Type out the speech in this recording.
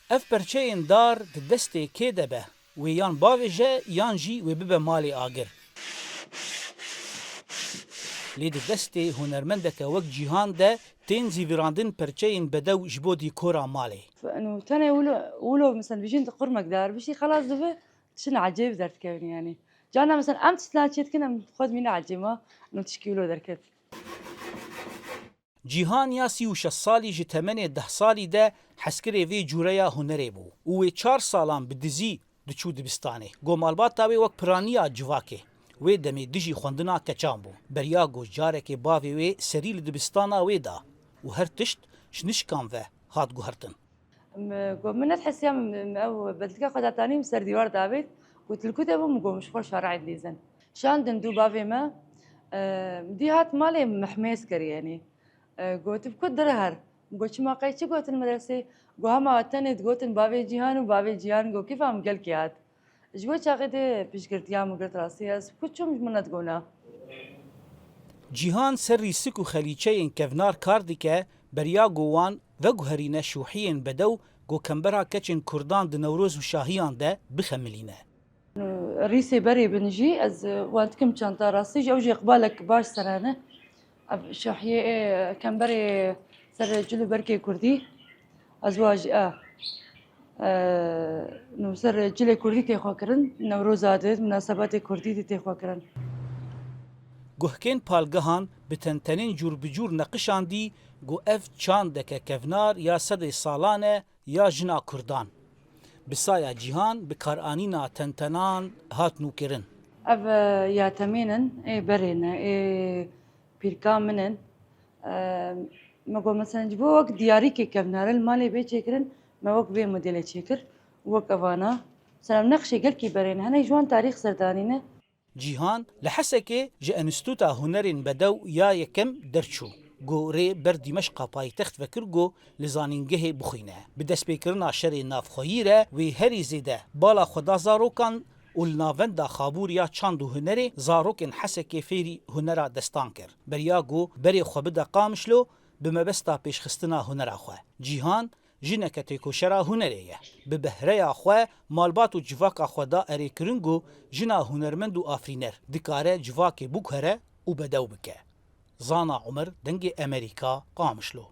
اف پرچین دار د دسته کې دبه و یان باویجه یان جی و ببه مالی آگر. لی د دسته هنرمندکه وک جیهان ده تین زیویراندن پرچین بدو جبو دیکورا مالی. فانه تاني ولو مثلا بيجين قرمك دار بشي خلاص دفه شنو عجيب دارت كوني يعني جانا مثلا امس تلاقيت كنا خذ مني عجيمه انه تشكيلو دركت. جیهان یا 36 سالی ji temenê 10 salî de heskirê vê cureya hunerê bû û wê 4 salan bi dizî diçû dibistanê. Got malbata wê wek piraniya civakê. Wê demê dijî xwendina keçan bû. Beriya got carekê bavê wê serî li dibistana wê da û her tişt ji nişkan ve hat guhertin. من تحس يوم او بدلك خدتاني مسر ديوار دافيد قلت الكتب مش خوش شرع ليزن شان دندو بافي ما دي هات مالي محميس كر يعني قلت بكل درهر قلت ما قيتي قلت المدرسة قوها ما وتنت قلت بافي جيهان وبافي جيهان قو كيف عم قال كيات جوي شاغدي بيش قلت يا قلت راسي اس كنت شو مش منت قونا. جیهان سری سک و خلیچهین کفنار کار دike beriya gowan veguherîne şûhiyên bedew gokembera keçên Kurdan di Newroz û Şahiyan de bixemilîne. ريسي بري بنجي از وانتكم شانتا راسي اوجي قبالك باش سرانه شحيه كان بري سر جلو بركي كردي ازواج نو سر جلو كردي تخوا كرن نوروز عادت مناسبات كردي تخوا كرن. Guhkên palgehan bi tentenên cûr bi cûr neqişandî got ev çandeke kevnar ya sedê salan e ya jina Kurdan. Bi saya cîhan bi karanîna tentenan hat nûkirin. اف يا تمينن اي برينا اي بيركا منن ما قول مثلا جبو وقت دياري كي كفنار المالي بي تشكرن ما وقت بي موديل تشكر وقت افانا سلام نقشي قال كي برينا هنا جوان تاريخ سردانينا. Cîhan li Hesekê ji Enstîtuta Hunerên Bedew ya yekem derçû. Got rê ber Dîmeşqa paytext vekir got li zanîngehê bixwîne. Bi destpêkirina şerê navxweyî re wê herî zêde bala xwe da zarokan û li navenda xabûriya çand û hunerê zarokên Hesekê fêrî hunera destan kir. Beriya got berê xwe bide Qamişlo bi mebesta pêşxistina hunera xwe. Cîhan jineke têkoşera hunerê ye. Bi behreya xwe malbat û civaka xwe da erêkirin got jina hunermend û afrîner dikare civakê biguhere û bedew bike. Zana Umer dengê Amerîka Qamişlo.